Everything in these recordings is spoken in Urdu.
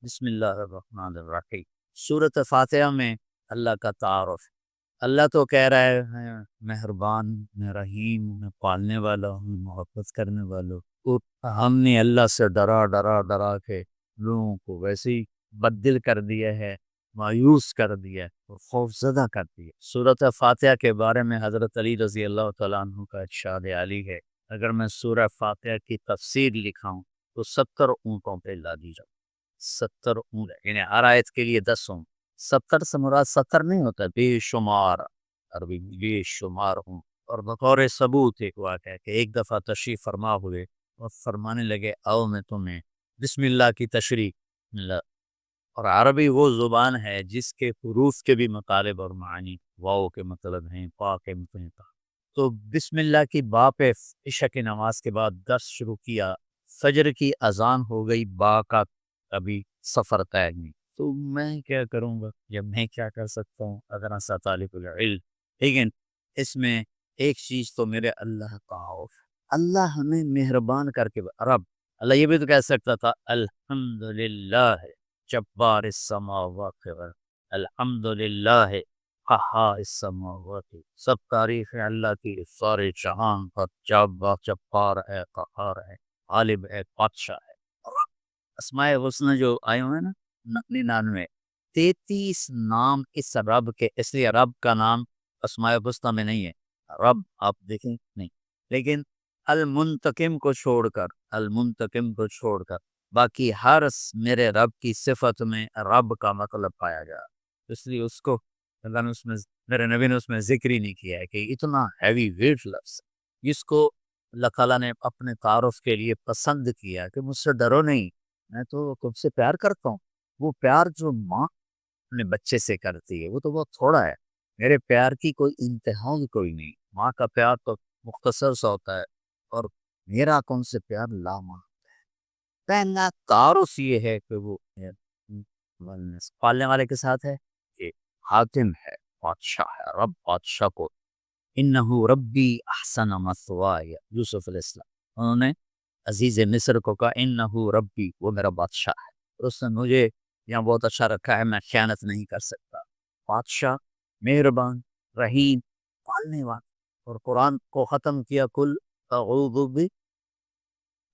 بسم اللہ الرحمن الرحیم۔ سورۃ فاتحہ میں اللہ کا تعارف۔ اللہ تو کہہ رہا ہے میں مہربان، میں رحیم ہوں، میں پالنے والا ہوں، محبت کرنے والا ہوں۔ اور ہم نے اللہ سے ڈرا ڈرا ڈرا کے لوگوں کو ویسے ہی بددل کر دیا ہے، مایوس کر دیا ہے اور خوف زدہ کر دیا۔ سورۃ فاتحہ کے بارے میں حضرت علی رضی اللہ تعالیٰ عنہ کا ارشاد علی ہے، اگر میں سورہ فاتحہ کی تفسیر لکھاؤں تو 70 اونٹوں پہ لا دی جاؤں۔ 70 اونٹ، یعنی ہر آیت کے لیے 10 اونٹ۔ 70 سے مراد 70 نہیں ہوتا، بے شمار، عربی میں بے شمار ہوں۔ اور بطور ثبوت ایک واقعہ ہے کہ ایک دفعہ تشریف فرما ہوئے اور فرمانے لگے آؤ میں تمہیں بسم اللہ کی تشریح اللہ۔ اور عربی وہ زبان ہے جس کے حروف کے بھی مطالب اور معنی واو کے مطلب ہیں، پا کے مطلب ہیں۔ تو بسم اللہ کی با پہ عشاء کی نماز کے بعد درس شروع کیا، فجر کی اذان ہو گئی، با کا ابھی سفر طے نہیں، تو میں کیا کروں گا یا میں کیا کر سکتا ہوں اگر ایسا طالب العلم۔ لیکن اس میں ایک چیز تو میرے اللہ کا خوف، اللہ ہمیں مہربان کر کے رب، اللہ یہ بھی تو کہہ سکتا تھا الحمدللہ جبار السماوات والارض، الحمدللہ قہار السماوات، سب تعریف ہے اللہ کی سارے جہان پر، جبار ہے، قہار ہے، غالب ہے، بادشاہ ہے۔ اسماء حسنہ جو آئے ہوئے ہیں نا 99، 33 نام اس رب کے، اس لیے رب کا نام اسماء حسنہ میں نہیں ہے۔ رب آپ دیکھیں نہیں، لیکن المنتقم کو چھوڑ کر، المنتقم کو چھوڑ کر باقی ہر میرے رب کی صفت میں رب کا مطلب پایا گیا، اس لیے اس کو اللہ نے اس میں، میرے نبی نے اس میں ذکر ہی نہیں کیا ہے کہ اتنا ہیوی ویٹ لفظ جس کو اللہ تعالیٰ نے اپنے تعارف کے لیے پسند کیا کہ مجھ سے ڈرو نہیں، میں تو تم سے پیار کرتا ہوں۔ وہ پیار جو ماں اپنے بچے سے کرتی ہے وہ تو بہت تھوڑا ہے، میرے پیار کی کوئی انتہا کوئی نہیں۔ ماں کا پیار تو مختصر سا ہوتا ہے اور میرا کون سے پیار لامحدود ہے۔ پہلا تعارف یہ ہے کہ وہ پالنے والے کے ساتھ ہے، کہ حاکم ہے، بادشاہ ہے، رب بادشاہ کو انہو ربی احسن مثوایا، یوسف علیہ السلام انہوں نے عزیز مصر کو کہا انہو ربی، وہ میرا بادشاہ ہے اور اس نے مجھے یہاں بہت اچھا رکھا ہے، میں خیانت نہیں کر سکتا۔ بادشاہ، مہربان، رحیم، پالنے والا۔ اور قرآن کو ختم کیا کل اعوذ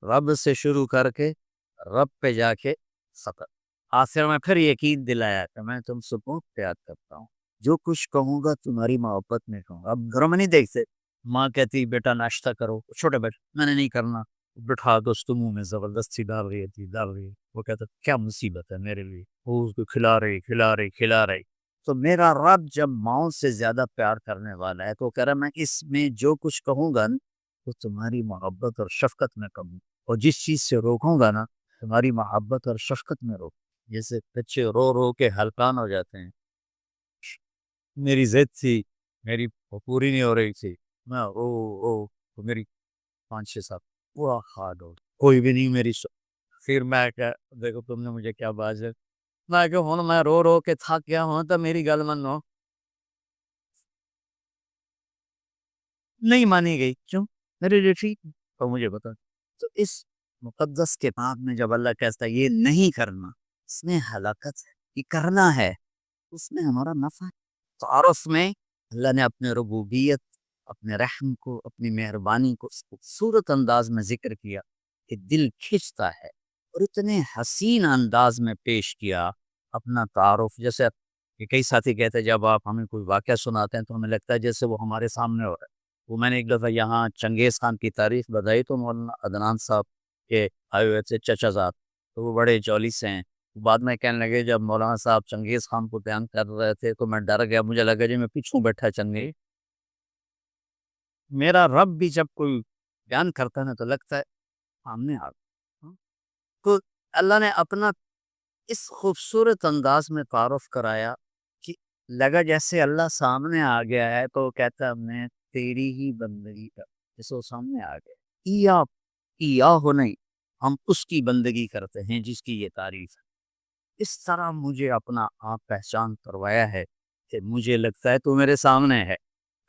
رب سے شروع کر کے رب پہ جا کے ختم، آخر میں پھر یقین دلایا کہ میں تم سے بہت پیار کرتا ہوں، جو کچھ کہوں گا تمہاری محبت میں کہوں گا۔ اب گھروں میں نہیں دیکھتے، ماں کہتی بیٹا ناشتہ کرو، چھوٹے بیٹے میں نے نہیں کرنا، بٹھا دو، اس کو منہ میں زبردستی ڈال رہی ہے، وہ کہتا کیا مصیبت ہے میرے لیے، وہ اس کو کھلا رہی۔ تو میرا رب جب ماؤں سے زیادہ پیار کرنے والا ہے تو کہہ رہا میں اس میں جو کچھ کہوں گا نا تو تمہاری محبت اور شفقت میں کہوں، اور جس چیز سے روکوں گا نا تمہاری محبت اور شفقت میں روک۔ جیسے بچے رو رو کے ہلکان ہو جاتے ہیں، میری ضد تھی، میری پوری نہیں ہو رہی تھی، میں تو میری 5 6 7 پورا ہارڈ ہو، کوئی بھی نہیں میری پھر میں کیا، دیکھو تم نے مجھے کیا باز ہے، میں کہ ہوں میں رو رو کے تھک گیا ہوں تو میری گل منو، نہیں مانی گئی، کیوں میرے لیے ٹھیک ہے، تو مجھے بتا۔ تو اس مقدس کتاب میں جب اللہ کہتا ہے یہ نہیں کرنا، اس میں ہلاکت ہے، یہ کرنا ہے اس میں ہمارا نفع ہے۔ تعارف میں اللہ نے اپنے ربوبیت، اپنے رحم کو، اپنی مہربانی کو اس خوبصورت انداز میں ذکر کیا کہ دل کھنچتا ہے، اور اتنے حسین انداز میں پیش کیا اپنا تعارف۔ جیسے کہ کئی ساتھی کہتے ہیں جب آپ ہمیں کوئی واقعہ سناتے ہیں تو ہمیں لگتا ہے جیسے وہ ہمارے سامنے ہو رہا ہے۔ وہ میں نے ایک دفعہ یہاں چنگیز خان کی تاریخ بتائی تو مولانا عدنان صاحب کے آئے ہوئے تھے چچا زاد، تو وہ بڑے جولی سے ہیں۔ بعد میں کہنے لگے جب مولانا صاحب چنگیز خان کو بیان کر رہے تھے تو میں ڈر گیا، مجھے لگا جی میں پیچھوں بیٹھا چنگیز، میرا رب بھی جب کوئی بیان کرتا ہے نا تو لگتا ہے سامنے آ گیا۔ تو اللہ نے اپنا اس خوبصورت انداز میں تعارف کرایا کہ لگا جیسے اللہ سامنے آ گیا ہے، تو کہتا ہے میں تیری ہی بندگی کر، جیسے وہ سامنے آ گیا، ایا ہو نہیں، ہم اس کی بندگی کرتے ہیں جس کی یہ تعریف ہے۔ اس طرح مجھے اپنا آپ پہچان کروایا ہے کہ مجھے لگتا ہے تو میرے سامنے ہے،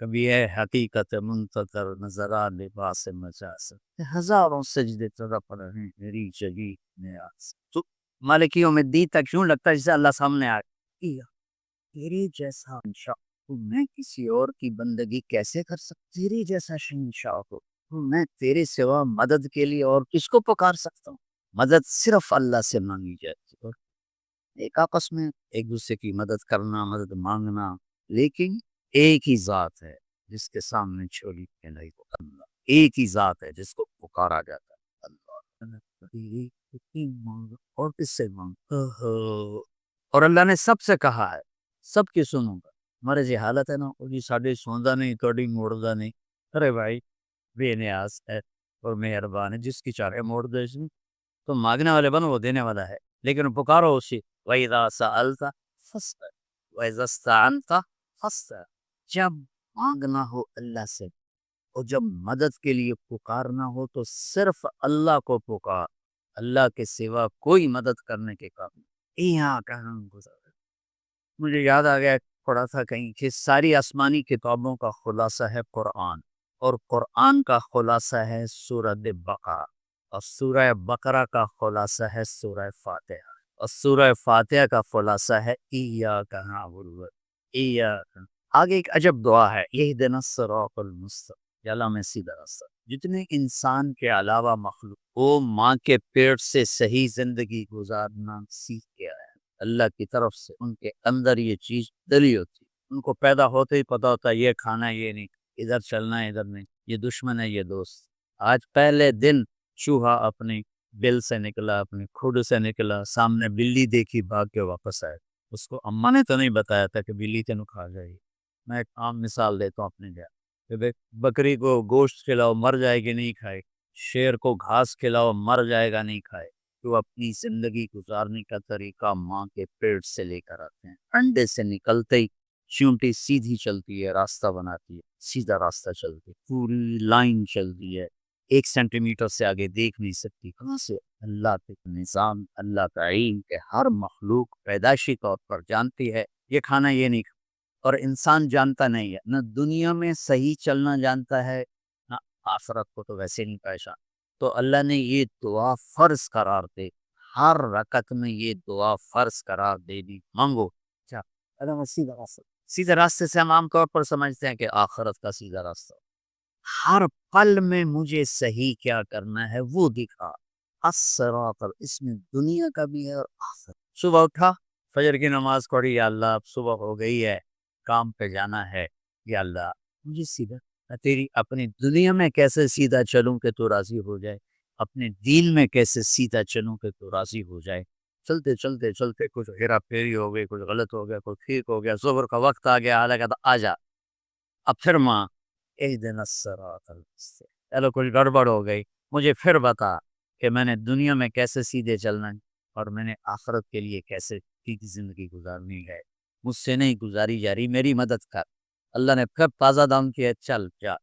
کبھی ہے حقیقت منتظر نظرہ لباس مجاز، ہزاروں سجدے طرف رہے میری جگی میں آس۔ تو مالک یوم الدین تک یوں لگتا ہے جیسے اللہ سامنے آ گیا، تیرے جیسا شخص تو میں کسی اور کی بندگی کیسے کر سکتا، تیرے جیسا شہنشاہ ہو تو میں تیرے سوا مدد کے لیے اور کس کو پکار سکتا ہوں؟ مدد صرف اللہ سے مانگی جاتی ہے، اور ایک آپس میں ایک دوسرے کی مدد کرنا، مدد مانگنا، لیکن ایک ہی ذات ہے جس کے سامنے چھوڑی کے نہیں کو اللہ، ایک ہی ذات ہے جس کو پکارا جاتا ہے اللہ، اور کس سے مانگ، اور اللہ نے سب سے کہا ہے سب کی سنوں گا، ہمارے جی حالت ہے نا وہ جی ساڈے سوندا نہیں توڑی موڑدا نہیں، ارے بھائی بے نیاز ہے اور مہربان ہے، جس کی چاہے موڑ دے اس میں، تو مانگنے والے بنو وہ دینے والا ہے، لیکن پکارو اسی، وَإِذَا سَأَلْتَ فَاسْأَلْ وَإِذَا اسْتَعَنْتَ فَاسْتَعِنْ، جب مانگنا ہو اللہ سے اور جب مدد کے لیے پکارنا ہو تو صرف اللہ کو پکار، اللہ کے سوا کوئی مدد کرنے کے قابل نہیں۔ یہاں کہاں گزر، مجھے یاد آ گیا پڑھا تھا کہیں کہ ساری آسمانی کتابوں کا خلاصہ ہے قرآن، اور قرآن کا خلاصہ ہے سورہ بقرہ، اور سورہ بقرہ کا خلاصہ ہے سورہ فاتحہ، اور سورہ فاتحہ کا خلاصہ ہے ایاک نعبد و ایاک، آگے ایک عجب دعا ہے، اہدنا الصراط المستقیم، یا اللہ میں سیدھا راستہ، جتنے انسان کے علاوہ مخلوق وہ ماں کے پیٹ سے صحیح زندگی گزارنا سیکھ گیا ہے اللہ کی طرف سے، ان کے اندر یہ چیز دلی ہوتی ہے، ان کو پیدا ہوتے ہی پتا ہوتا ہے یہ کھانا ہے یہ نہیں، ادھر چلنا ہے ادھر نہیں، یہ دشمن ہے یہ دوست۔ آج پہلے دن چوہا اپنی بل سے نکلا، اپنی کھڈ سے نکلا، سامنے بلی دیکھی بھاگ کے واپس آئے، اس کو اماں نے تو نہیں بتایا تھا کہ بلی تینوں کھا جائے گی۔ میں ایک عام مثال دیتا ہوں اپنے گھر کہ بکری کو گوشت کھلاؤ مر جائے گی نہیں کھائے، شیر کو گھاس کھلاؤ مر جائے گا نہیں کھائے، تو اپنی زندگی گزارنے کا طریقہ ماں کے پیٹ سے لے کر آتے ہیں، انڈے سے نکلتے ہی چونٹی سیدھی چلتی ہے، راستہ بناتی ہے، سیدھا راستہ چلتی ہے، پوری لائن چلتی ہے، 1 سینٹی میٹر سے آگے دیکھ نہیں سکتی، کہاں سے؟ اللہ کے نظام، اللہ کا علم کہ ہر مخلوق پیدائشی طور پر جانتی ہے یہ کھانا یہ نہیں کھانا، اور انسان جانتا نہیں ہے، نہ دنیا میں صحیح چلنا جانتا ہے نہ آخرت کو تو ویسے نہیں پہچان، تو اللہ نے یہ دعا فرض قرار دے، ہر رکعت میں یہ دعا فرض قرار دے دی، مانگو کیا اللہ سیدھا راستہ، سیدھے راستے سے ہم عام طور پر سمجھتے ہیں کہ آخرت کا سیدھا راستہ، ہر پل میں مجھے صحیح کیا کرنا ہے وہ دکھا، الصراط، اس میں دنیا کا بھی ہے اور آخرت۔ صبح اٹھا فجر کی نماز پڑھی، یا اللہ اب صبح ہو گئی ہے کام پہ جانا ہے، یا اللہ مجھے سیدھا، میں تیری اپنی دنیا میں کیسے سیدھا چلوں کہ تو راضی ہو جائے، اپنے دین میں کیسے سیدھا چلوں کہ تو راضی ہو جائے، چلتے چلتے چلتے کچھ ہیرا پھیری ہو گئی، کچھ غلط ہو گیا، کچھ ٹھیک ہو گیا، ظہر کا وقت آ گیا، آ کہتا آ جا، اب پھر ماں اہدنا الصراط المستقیم، چلو کچھ گڑبڑ ہو گئی، مجھے پھر بتا کہ میں نے دنیا میں کیسے سیدھے چلنا ہے اور میں نے آخرت کے لیے کیسے سیدھی زندگی گزارنی ہے، مجھ سے نہیں گزاری جا رہی، میری مدد کر۔ اللہ نے پھر تازہ دم کیا، چل جا،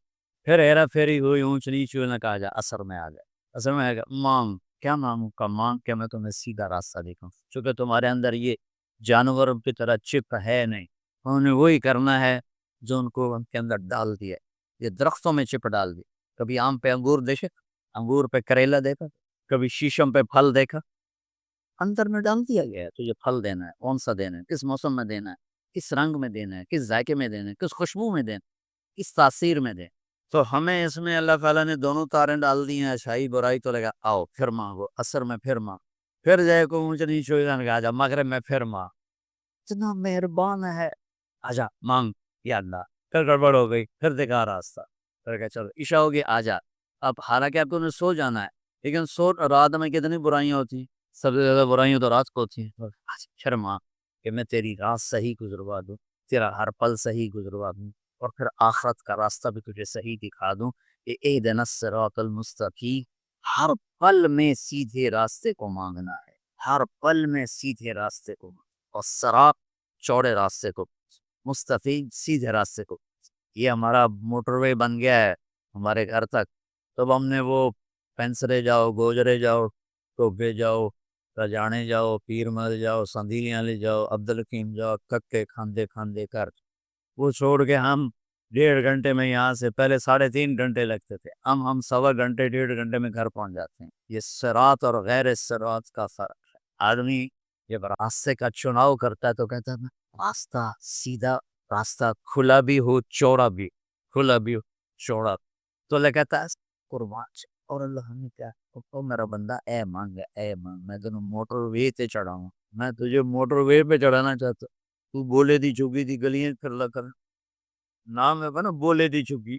پھر ہیرا پھیری ہوئی، اونچ نیچ ہوئی، نے کہا جا اثر میں آ گیا، اثر میں آ گیا، مانگ، کیا مانگوں کا مانگ کہ میں تمہیں سیدھا راستہ دکھاؤں، چونکہ تمہارے اندر یہ جانوروں کی طرح چپ ہے نہیں، انہوں نے وہی کرنا ہے جو ان کو ان کے اندر ڈال دیا، یہ درختوں میں چپ ڈال دی، کبھی آم پہ انگور دیکھے، انگور پہ کریلا دیکھا، کبھی شیشم پہ پھل دیکھا، اندر میں ڈال دیا گیا ہے تجھے پھل دینا ہے، کون سا دینا ہے، کس موسم میں دینا ہے، کس رنگ میں دینا ہے، کس ذائقے میں دینا ہے، کس خوشبو میں دینا ہے، کس تاثیر میں دینا، تو ہمیں اس میں اللہ تعالیٰ نے دونوں تاریں ڈال دی ہیں، اچھائی برائی، تو لگا آؤ پھر مانگو، اثر میں پھر مانگ، پھر جائے کو اونچ نیچ ہو جانے کا، آجا مغرب میں پھر مانگ، اتنا مہربان ہے، آجا مانگ، یا اللہ، پھر گڑبڑ ہو گئی، پھر دکھا راستہ، پھر کہا چلو عشاء ہوگی آجا، اب حالانکہ آپ کو نے سو جانا ہے، لیکن سو رات میں کتنی برائیاں ہوتی ہیں، سب سے زیادہ برائیاں تو رات کو ہوتی ہیں، پھر ماں کہ میں تیری رات صحیح گزروا دوں، تیرا ہر پل صحیح گزروا دوں، اور پھر آخرت کا راستہ بھی تجھے صحیح دکھا دوں، کہ اہدنا الصراط المستقیم، ہر پل میں سیدھے راستے کو مانگنا ہے، ہر پل میں سیدھے راستے کو، اور صراط چوڑے راستے کو، مستقیم سیدھے راستے کو، یہ ہمارا موٹر وے بن گیا ہے ہمارے گھر تک، تب ہم نے وہ پینسرے جاؤ، گوجرے جاؤ، ٹوبے جاؤ، رجانے جاؤ، پیر مل جاؤ، سندیلیاں لے جاؤ، عبدالحکیم جاؤ، ککے کھاندے کھاندے کر، وہ چھوڑ کے ہم 1.5 گھنٹے میں یہاں سے، پہلے 3.5 گھنٹے لگتے تھے، ہم 1.25 گھنٹے 1.5 گھنٹے میں گھر پہنچ جاتے ہیں، یہ صراط اور غیر صراط کا فرق ہے، آدمی جب راستے کا چناؤ کرتا ہے تو کہتا ہے راستہ سیدھا، راستہ کھلا بھی ہو چوڑا بھی، کھلا بھی ہو چوڑا، تو اللہ کہتا ہے قربان سے۔ اور اللہ نے کیا، او میرا بندہ اے مانگ اے مانگ، میں تینوں موٹر وے تے چڑھاؤں، میں تجھے موٹر وے پہ چڑھانا چاہتا ہوں، تو بولے دی چکی دی گلیاں کر لا کر، نام ہے نا بولے دی چکی،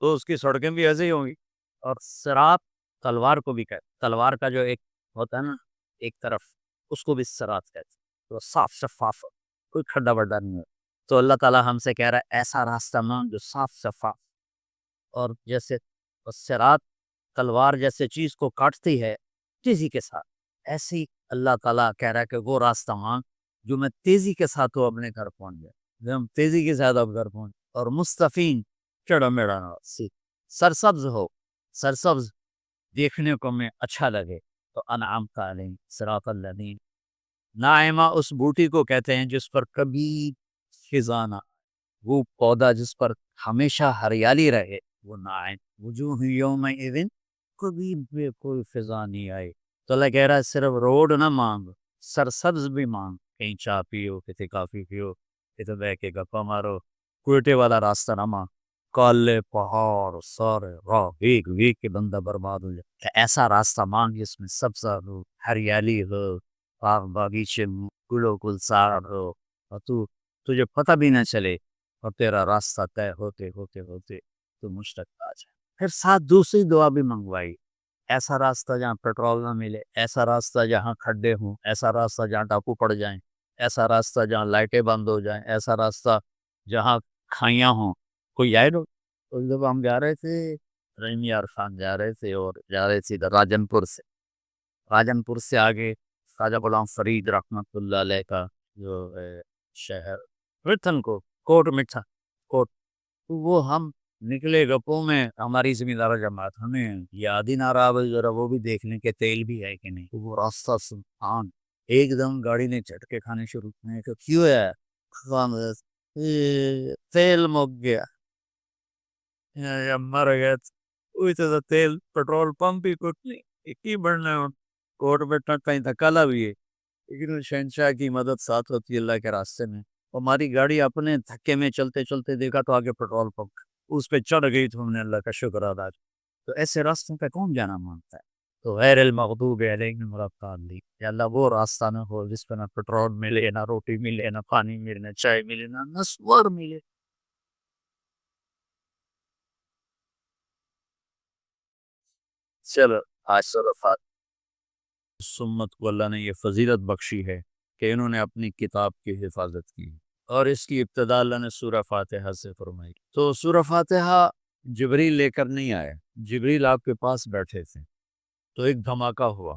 تو اس کی سڑکیں بھی ایسے ہی ہوں گی۔ اور صراط تلوار کو بھی کہتے، تلوار کا جو ایک ہوتا ہے نا ایک طرف، اس کو بھی صراط کہتے ہیں، تو صاف شفاف ہو، کوئی کھڈا بڈا نہیں ہو۔ تو اللہ تعالیٰ ہم سے کہہ رہا ہے ایسا راستہ مانگ جو صاف شفاف، اور جیسے صراط تلوار جیسے چیز کو کاٹتی ہے تیزی کے ساتھ، ایسی اللہ تعالیٰ کہہ رہا ہے کہ وہ راستہ مانگ جو میں تیزی کے ساتھ وہ اپنے گھر پہنچ جائے، جو ہم تیزی کے ساتھ اب گھر پہنچ، اور مستفین چڑا میڑا نہ سرسبز ہو، سرسبز دیکھنے کو میں اچھا لگے، تو انعام کا علیہ صراط الذین، نائمہ اس بوٹی کو کہتے ہیں جس پر کبھی خزاں نہ، وہ پودا جس پر ہمیشہ ہریالی رہے، وہ نائم، وجوہ یومئذ، کبھی بھی کوئی خزاں نہیں آئی۔ تو اللہ کہہ رہا ہے صرف روڈ نہ مانگ، سرسبز بھی مانگ، کہیں چائے پیو، کہیں کافی پیو، کہیں بہ کے گپا مارو، کوئٹے والا راستہ نہ مانگ، کالے پہاڑ سارے راہ ایک ویک کے بندہ برباد ہو جائے، کہ ایسا راستہ مانگ جس میں سبزہ ہو، ہریالی ہو، باغ باغیچے گلو گلزار ہو، اور تجھے پتہ بھی نہ چلے، اور تیرا راستہ طے ہوتے ہوتے ہوتے تو مجھ تک آ جائے۔ پھر ساتھ دوسری دعا بھی منگوائی، ایسا راستہ جہاں پیٹرول نہ ملے، ایسا راستہ جہاں کھڈے ہوں، ایسا راستہ جہاں ڈاکو پڑ جائیں، ایسا راستہ جہاں لائٹیں بند ہو جائیں، ایسا راستہ جہاں کھائیاں ہوں۔ کوئی آئے لوگ، تو جب ہم جا رہے تھے رحیم یار خان جا رہے تھے، اور جا رہے تھے ادھر راجن پور سے، راجن پور سے آگے خواجہ غلام فرید رحمۃ اللہ علیہ کا جو شہر مٹھن کو کوٹ مٹھا کوٹ، تو وہ ہم نکلے گپوں میں، ہماری ذمہ دار جماعت ہمیں یاد ہی نہ رہا بھائی ذرا وہ بھی دیکھ لیں کہ تیل بھی ہے کہ نہیں، تو وہ راستہ سنحان، ایک دم گاڑی نے جھٹکے کھانے شروع میں کہ کیوں ہے، تیل مک گیا یا مر گیا، وہی تو تیل پیٹرول پمپ ہی کچھ نہیں، ایک ہی بڑھنا ہے کوٹ بیٹھنا کہیں دھکالا بھی ہے، لیکن شہنشاہ کی مدد ساتھ ہوتی ہے اللہ کے راستے میں۔ ہماری گاڑی اپنے دھکے میں چلتے چلتے دیکھا تو آگے پیٹرول پمپ، اس پہ چڑھ گئی تو ہم نے اللہ کا شکر ادا کیا۔ تو ایسے راستوں پہ کون جانا مانگتا ہے؟ تو غیر المغضوب علیہم ولا الضالین، یا اللہ وہ راستہ نہ ہو جس پہ نہ پیٹرول ملے، نہ روٹی ملے، نہ پانی ملے، نہ چائے ملے، نہ نسوار ملے۔ چلو آج صرف سمت کو اللہ نے یہ فضیلت بخشی ہے کہ انہوں نے اپنی کتاب کی حفاظت کی، اور اس کی ابتدا اللہ نے سورہ فاتحہ سے فرمائی۔ تو سورہ فاتحہ جبریل لے کر نہیں آئے، جبریل آپ کے پاس بیٹھے تھے، تو ایک دھماکہ ہوا،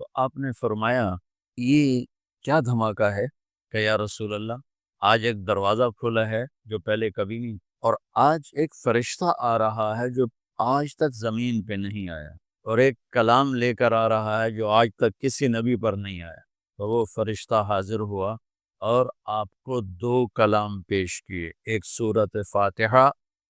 تو آپ نے فرمایا یہ کیا دھماکہ ہے کہ یا رسول اللہ آج ایک دروازہ کھلا ہے جو پہلے کبھی نہیں، اور آج ایک فرشتہ آ رہا ہے جو آج تک زمین پہ نہیں آیا، اور ایک کلام لے کر آ رہا ہے جو آج تک کسی نبی پر نہیں آیا۔ تو وہ فرشتہ حاضر ہوا اور آپ کو دو کلام پیش کیے، ایک سورۃ فاتحہ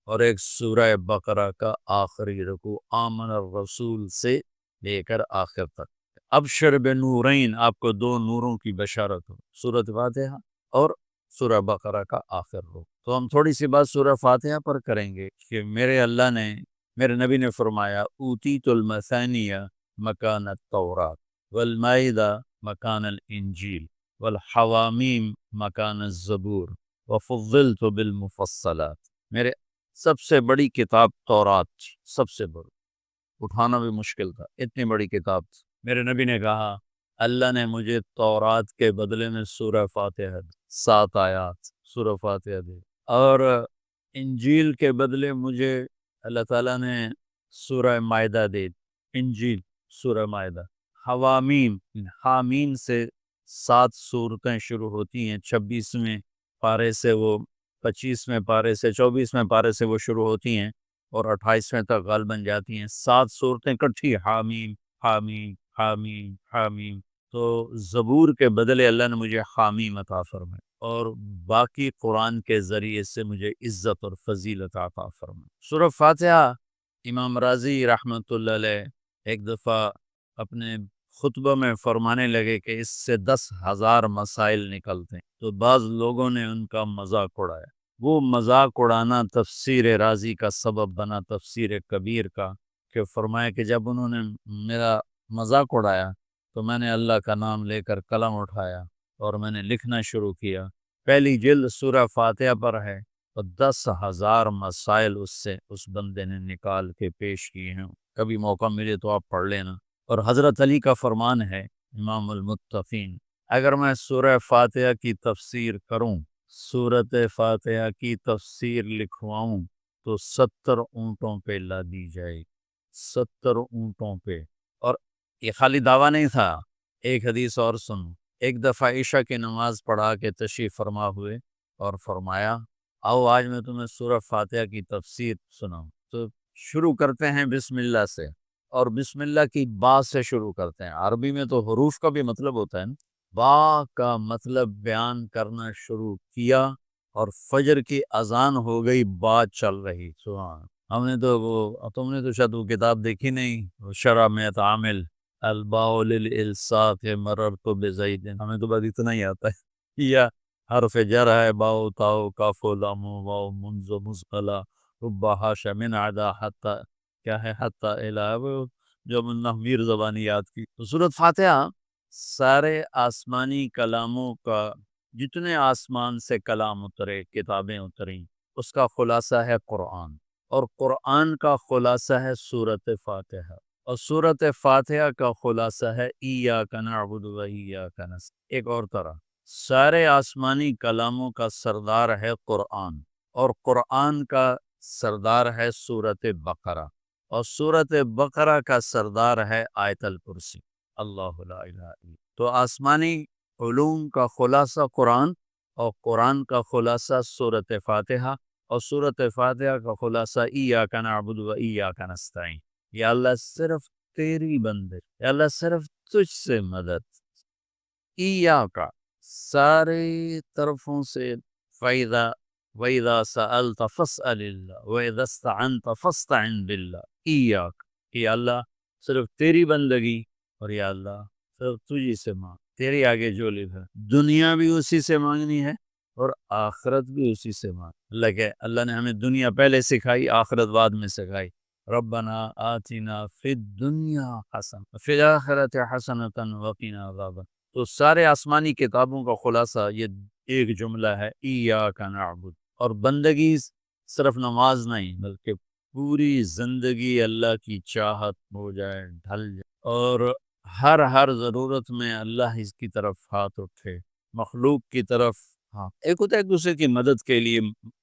اور ایک سورہ بقرہ کا آخری رکوع، آمن الرسول سے لے کر آخر تک۔ ابشر بنورین، آپ کو دو نوروں کی بشارت ہو، سورۃ فاتحہ اور سورہ بقرہ کا آخر ہو۔ تو ہم تھوڑی سی بات سورہ فاتحہ پر کریں گے کہ میرے اللہ نے، میرے نبی نے فرمایا اوتیت المثانیہ مکان التورات والمائدہ مکان الانجیل والحوامیم مکان الزبور وفضلت بالمفصلات، میرے سب سے بڑی کتاب تورات تھی، سب سے بڑی، اٹھانا بھی مشکل تھا، اتنی بڑی کتاب تھی۔ میرے نبی نے کہا اللہ نے مجھے تورات کے بدلے میں سورہ فاتحہ دی، 7 آیات سورہ فاتحہ دی، اور انجیل کے بدلے مجھے اللہ تعالیٰ نے سورہ مائدہ دی، انجیل سورہ مائدہ۔ حوامیم، حامیم سے 7 سورتیں شروع ہوتی ہیں، 26ویں پارے سے وہ 25ویں پارے سے 24ویں پارے سے وہ شروع ہوتی ہیں، اور 28ویں تک غالباً جاتی ہیں، 7 صورتیں کٹھی، حامیم حامیم حامیم حامیم۔ تو زبور کے بدلے اللہ نے مجھے حامیم عطا فرمائے، اور باقی قرآن کے ذریعے سے مجھے عزت اور فضیلت عطا فرمائے۔ سورہ فاتحہ امام راضی رحمۃ اللہ علیہ ایک دفعہ اپنے خطبہ میں فرمانے لگے کہ اس سے 10,000 مسائل نکلتے ہیں، تو بعض لوگوں نے ان کا مذاق اڑایا۔ وہ مذاق اڑانا تفسیر رازی کا سبب بنا، تفسیر کبیر کا، کہ فرمایا کہ جب انہوں نے میرا مذاق اڑایا تو میں نے اللہ کا نام لے کر قلم اٹھایا اور میں نے لکھنا شروع کیا۔ پہلی جلد سورہ فاتحہ پر ہے، تو 10,000 مسائل اس سے اس بندے نے نکال کے پیش کیے ہیں۔ کبھی موقع ملے تو آپ پڑھ لینا۔ اور حضرت علی کا فرمان ہے، امام المتقین، اگر میں سورہ فاتحہ کی تفسیر کروں، سورت فاتحہ کی تفسیر لکھواؤں، تو 70 اونٹوں پہ لا دی جائے، 70 اونٹوں پہ۔ اور یہ خالی دعویٰ نہیں تھا، ایک حدیث اور سن۔ ایک دفعہ عشاء کی نماز پڑھا کے تشریف فرما ہوئے اور فرمایا آؤ آج میں تمہیں سورہ فاتحہ کی تفسیر سناؤں۔ تو شروع کرتے ہیں بسم اللہ سے، اور بسم اللہ کی با سے شروع کرتے ہیں۔ عربی میں تو حروف کا بھی مطلب ہوتا ہے نا، با کا مطلب بیان کرنا شروع کیا، اور فجر کی اذان ہو گئی، بات چل رہی۔ سبحان، ہم نے تو وہ، تم نے تو شاید وہ کتاب دیکھی نہیں، شرح میں تعامل الباء للالصاق مررت بزید، ہمیں تو بس اتنا ہی آتا ہے۔ یا حرف جر ہے، باؤ تاؤ کاف و لام و واو منز و مزقلہ رب حاشا من عدا حتی، کیا ہے حتی الہ، وہ جو میر زبانی یاد کی۔ تو سورۃ فاتحہ سارے آسمانی کلاموں کا، جتنے آسمان سے کلام اترے، کتابیں اتریں، اس کا خلاصہ ہے قرآن، اور قرآن کا خلاصہ ہے سورۃ فاتحہ، اور سورۃ فاتحہ کا خلاصہ ہے ایاک نعبد و ایاک نستعین۔ ایک اور طرح، سارے آسمانی کلاموں کا سردار ہے قرآن، اور قرآن کا سردار ہے سورۃ بقرہ، اور سورۃ بقرہ کا سردار ہے آیت الکرسی، اللہ لا الہ الا اللہ۔ تو آسمانی علوم کا خلاصہ قرآن، اور قرآن کا خلاصہ سورۃ فاتحہ، اور سورۃ فاتحہ کا خلاصہ ایاک نعبد و ایاک نستعین۔ یا اللہ صرف تیری بندے، یا اللہ صرف تجھ سے مدد، ایاک سارے طرفوں سے، فَإِذَا وَإِذَا سَأَلْتَ فَاسْأَلِ اللَّهَ وَإِذَا اسْتَعَنْتَ فَاسْتَعِنْ بِاللَّهِ ایاک، کہ اللہ صرف تیری بندگی، اور یا اللہ صرف تجھی سے مانگ، تیری آگے جو لکھا ہے، دنیا بھی اسی سے مانگنی ہے اور آخرت بھی اسی سے مانگ۔ اللہ نے ہمیں دنیا پہلے سکھائی، آخرت بعد میں سکھائی۔ ربنا آتنا فی الدنیا حسنۃ فی الآخرۃ حسنۃ وقنا عذاب النار۔ تو سارے آسمانی کتابوں کا خلاصہ یہ ایک جملہ ہے، ایاک نعبد۔ اور بندگی صرف نماز نہیں، بلکہ پوری زندگی اللہ کی چاہت ہو جائے، ڈھل جائے، اور ہر ضرورت میں اللہ اس کی طرف ہاتھ اٹھے، مخلوق کی طرف۔ ہاں، ایک ہوتا ہے ایک دوسرے کی مدد کے لیے،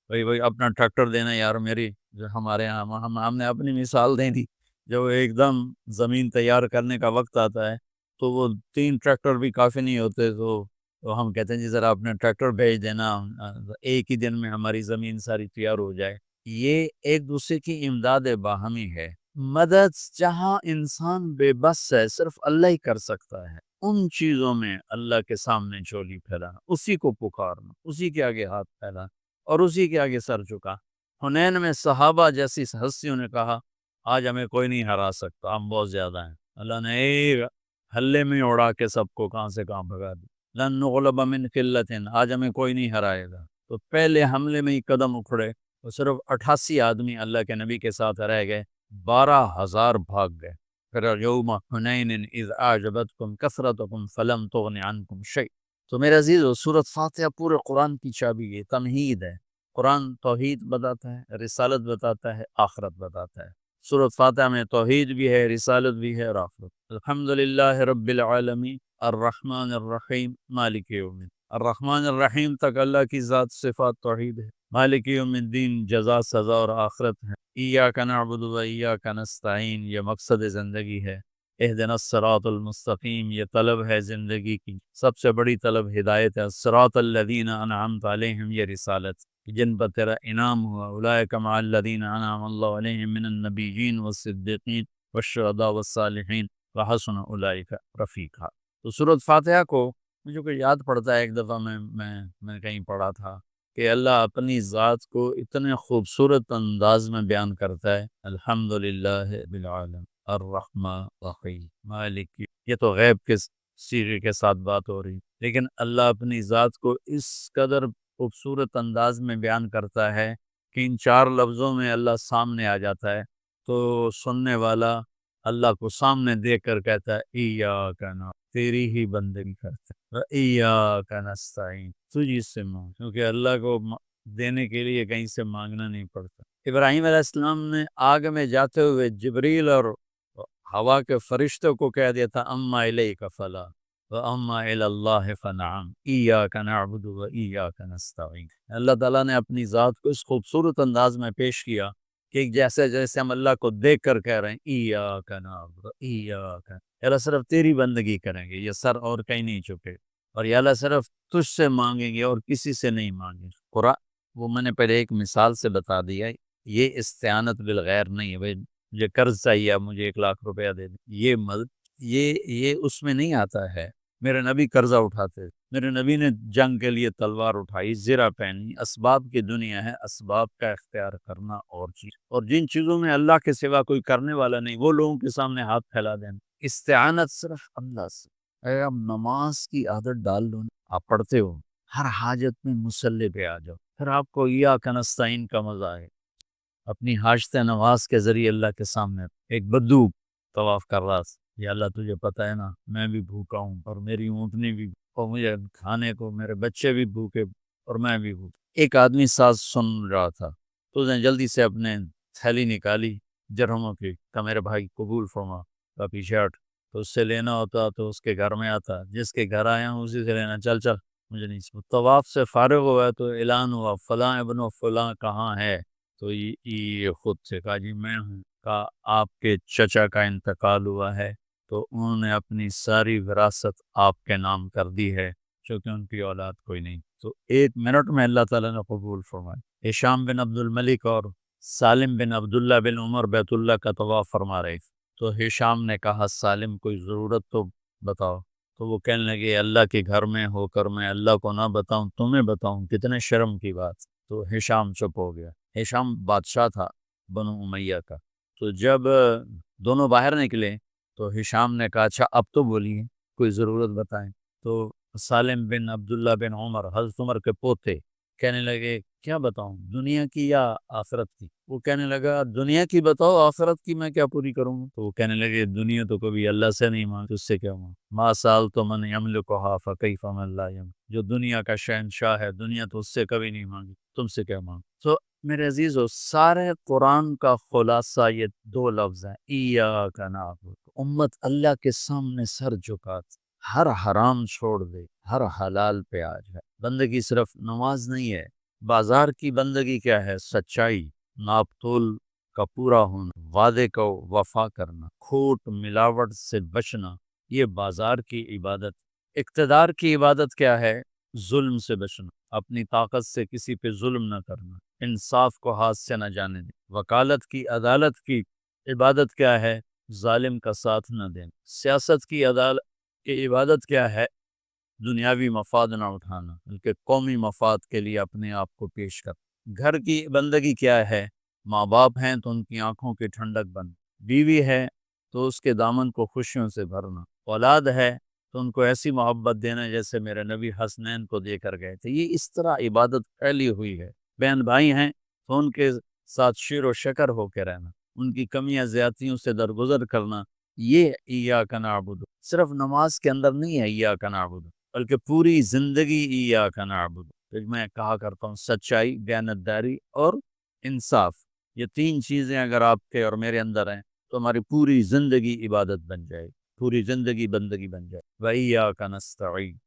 بھائی اپنا ٹریکٹر دینا، یار میری جو ہمارے یہاں ہم نے اپنی مثال دے دی، جب ایک دم زمین تیار کرنے کا وقت آتا ہے تو وہ 3 ٹریکٹر بھی کافی نہیں ہوتے، تو ہم کہتے ہیں جی ذرا اپنے ٹریکٹر بھیج دینا، ایک ہی دن میں ہماری زمین ساری تیار ہو جائے۔ یہ ایک دوسرے کی امداد باہمی ہے۔ مدد جہاں انسان بے بس ہے، صرف اللہ ہی کر سکتا ہے، ان چیزوں میں اللہ کے سامنے جھولی پھیلانا، اسی کو پکارنا، اسی کے آگے ہاتھ پھیلانا، اور اسی کے آگے سر جھکا۔ حنین میں صحابہ جیسی ہستیوں نے کہا آج ہمیں کوئی نہیں ہرا سکتا، ہم بہت زیادہ ہیں۔ اللہ نے ایک حلے میں اڑا کے سب کو کہاں سے کہاں بھگا دی۔ لن نغلب من قلت، آج ہمیں کوئی نہیں ہرائے گا۔ تو پہلے حملے میں ہی قدم اکھڑے، تو صرف 88 آدمی اللہ کے نبی کے ساتھ رہ گئے، 12,000 بھاگ گئے۔ پھر یوم حنین اذ اعجبتکم کثرتکم فلم تغن عنکم شیء۔ تو میرے عزیزو، سورۃ فاتحہ پورے قرآن کی چابی ہے، تمہید ہے۔ قرآن توحید بتاتا ہے، رسالت بتاتا ہے، آخرت بتاتا ہے۔ سورۃ فاتحہ میں توحید بھی ہے، رسالت بھی ہے، اور آخرت۔ الحمدللہ رب العالمین الرحمن الرحیم مالک یوم الدین۔ الرحمن الرحیم تک اللہ کی ذات صفات توحید ہے، مالک یوم الدین جزا سزا اور آخرت ہے، ایاک نعبد و ایاک نستعین یہ مقصد زندگی ہے، اہدنا الصراط المستقیم یہ طلب ہے زندگی کی، سب سے بڑی طلب ہدایت ہے، الصراط الذین انعمت علیہم یہ رسالت جن پر تیرا انعام ہوا، اولئک مع الذین انعم اللہ علیہم من النبیین والصدیقین والشہداء والصالحین وحسن اولئک رفیقا۔ تو سورۃ فاتحہ کو مجھے کوئی یاد پڑتا ہے، ایک دفعہ میں کہیں پڑھا تھا کہ اللہ اپنی ذات کو اتنے خوبصورت انداز میں بیان کرتا ہے، الحمدللہ رب العالمین۔ الرحمن الرحیم مالک، یہ تو غیب کے سیغے کے ساتھ بات ہو رہی، لیکن اللہ اپنی ذات کو اس قدر خوبصورت انداز میں بیان کرتا ہے کہ ان چار لفظوں میں اللہ سامنے آ جاتا ہے، تو سننے والا اللہ کو سامنے دیکھ کر کہتا ہے ایاک نعبد، تیری ہی بندگی کرتا ہے، ایاک نستعین، تجھی سے مانگ، کیونکہ اللہ کو دینے کے لیے کہیں سے مانگنا نہیں پڑتا۔ ابراہیم علیہ السلام نے آگ میں جاتے ہوئے جبریل اور ہوا کے فرشتوں کو کہہ دیا تھا اما الیک فلا واما الی اللہ فنعم ایاک نعبد و ایاک نستعین۔ اللہ تعالیٰ نے اپنی ذات کو اس خوبصورت انداز میں پیش کیا کہ جیسے جیسے ہم اللہ کو دیکھ کر کہہ رہے ہیں ایاک نعبد و ایاک، یا اللہ صرف تیری بندگی کریں گے، یہ سر اور کہیں نہیں جھکے، اور یا اللہ صرف تجھ سے مانگیں گے اور کسی سے نہیں مانگیں گے۔ قرآن وہ میں نے پہلے ایک مثال سے بتا دیا، یہ استعانت بالغیر نہیں ہے، بھائی مجھے قرض چاہیے مجھے 1,00,000 روپیہ دے دیں، یہ اس میں نہیں آتا ہے۔ میرے نبی قرضہ اٹھاتے، میرے نبی نے جنگ کے لیے تلوار اٹھائی، زرہ پہنی، اسباب کی دنیا ہے، اسباب کا اختیار کرنا اور چیز، اور جن چیزوں میں اللہ کے سوا کوئی کرنے والا نہیں وہ لوگوں کے سامنے ہاتھ پھیلا دینا، استعانت صرف اللہ سے۔ اے اب نماز کی عادت ڈال لو، آپ پڑھتے ہو ہر حاجت میں مصلی پہ آ جاؤ، پھر آپ کو ایاک نستعین کا مزہ آئے۔ اپنی حاجت نواز کے ذریعے اللہ کے سامنے ایک بدو طواف کر رہا تھا، یا اللہ تجھے پتہ ہے نا میں بھی بھوکا ہوں اور میری اونٹنی بھی، اور مجھے کھانے کو میرے بچے بھی بھوکے اور میں بھی بھوکا۔ ایک آدمی ساز سن رہا تھا تو اس نے جلدی سے اپنے تھیلی نکالی درہموں کی، کہ میرے بھائی قبول فرما کاپی شرٹ، تو اس سے لینا ہوتا تو اس کے گھر میں آتا، جس کے گھر آیا ہوں اسی سے لینا، چل چل مجھے نہیں۔ طواف سے فارغ ہوا تو اعلان ہوا فلاں ابن فلاں کہاں ہے، تو یہ خود سے کہا جی میں ہوں، کہا آپ کے چچا کا انتقال ہوا ہے تو انہوں نے اپنی ساری وراثت آپ کے نام کر دی ہے، چونکہ ان کی اولاد کوئی نہیں، تو 1 منٹ میں اللہ تعالیٰ نے قبول فرمایا۔ ہشام بن عبد الملک اور سالم بن عبداللہ بن عمر بیت اللہ کا طواف فرما رہے تھے، تو ہشام نے کہا سالم کوئی ضرورت تو بتاؤ، تو وہ کہنے لگے اللہ کے گھر میں ہو کر میں اللہ کو نہ بتاؤں تمہیں بتاؤں، کتنے شرم کی بات۔ تو ہشام چپ ہو گیا۔ ہشام بادشاہ تھا بنو امیہ کا، تو جب دونوں باہر نکلے تو ہشام نے کہا اچھا اب تو بولیے کوئی ضرورت بتائیں، تو سالم بن عبداللہ بن عمر حضرت عمر کے پوتے کہنے لگے کیا بتاؤں دنیا کی یا آخرت کی؟ وہ کہنے لگا دنیا کی بتاؤ، آخرت کی میں کیا پوری کروں گا؟ تو وہ کہنے لگے دنیا تو کبھی اللہ سے نہیں مانگ، اس سے کیا مانگ؟ ما سال تو من یملکھا فکیف من لا یملک، جو دنیا کا شہنشاہ ہے دنیا تو اس سے کبھی نہیں مانگی، تم سے کیا مانگ؟ تو میرے عزیزو سارے قرآن کا خلاصہ یہ 2 لفظ ہیں ایاک نعبد، امت اللہ کے سامنے سر جھکات، ہر حرام چھوڑ دے، ہر حلال پہ آ جائے۔ بندگی صرف نماز نہیں ہے، بازار کی بندگی کیا ہے؟ سچائی، ناپ تول کا پورا ہونا، وعدے کو وفا کرنا، کھوٹ ملاوٹ سے بچنا، یہ بازار کی عبادت۔ اقتدار کی عبادت کیا ہے؟ ظلم سے بچنا، اپنی طاقت سے کسی پہ ظلم نہ کرنا، انصاف کو ہاتھ سے نہ جانے دیں۔ وکالت کی عدالت کی عبادت کیا ہے؟ ظالم کا ساتھ نہ دینا۔ سیاست کی عدالت کی عبادت کیا ہے؟ دنیاوی مفاد نہ اٹھانا بلکہ قومی مفاد کے لیے اپنے آپ کو پیش کر۔ گھر کی بندگی کیا ہے؟ ماں باپ ہیں تو ان کی آنکھوں کی ٹھنڈک بن، بیوی ہے تو اس کے دامن کو خوشیوں سے بھرنا، اولاد ہے تو ان کو ایسی محبت دینا جیسے میرے نبی حسنین کو دے کر گئے تھے۔ یہ اس طرح عبادت پھیلی ہوئی ہے۔ بہن بھائی ہیں تو ان کے ساتھ شیر و شکر ہو کے رہنا، ان کی کمیاں زیادتیوں سے درگزر کرنا، یہ ایاک نعبد۔ صرف نماز کے اندر نہیں ہے ایاک نعبد، بلکہ پوری زندگی ایاک نعبد۔ پھر میں کہا کرتا ہوں سچائی، دیانتداری اور انصاف، یہ 3 چیزیں اگر آپ کے اور میرے اندر ہیں تو ہماری پوری زندگی عبادت بن جائے، پوری زندگی بندگی بن جائے۔ وَإِيَّاكَ نَسْتَعِينُ،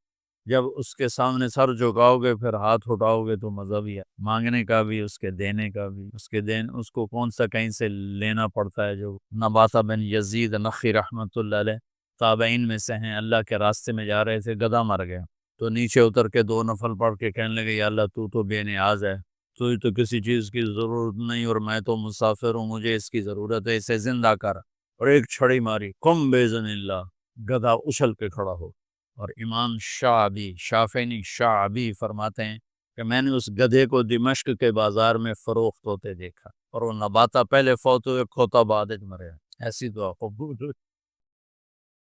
جب اس کے سامنے سر جھکاؤ گے پھر ہاتھ اٹھاؤ گے تو مزہ بھی ہے، مانگنے کا بھی، اس کے دینے کا بھی۔ اس کو کون سا کہیں سے لینا پڑتا ہے؟ جو نباتہ بن یزید نخی رحمۃ اللہ علیہ تابعین میں سے ہیں، اللہ کے راستے میں جا رہے تھے، گدھا مر گیا تو نیچے اتر کے 2 نفل پڑھ کے کہنے لگے یا اللہ تو بے نیاز ہے، تو کسی چیز کی ضرورت نہیں اور میں تو مسافر ہوں، مجھے اس کی ضرورت ہے، اسے زندہ کر، اور ایک چھڑی ماری، قم بیزن اللہ، گدھا اچھل کے کھڑا ہو۔ اور امام شافعی شعبی فرماتے ہیں کہ میں نے اس گدھے کو دمشق کے بازار میں فروخت ہوتے دیکھا، اور وہ نباتہ پہلے فوت ہوئے، کھوتا بعد مرے۔ ایسی دعا قبول ہو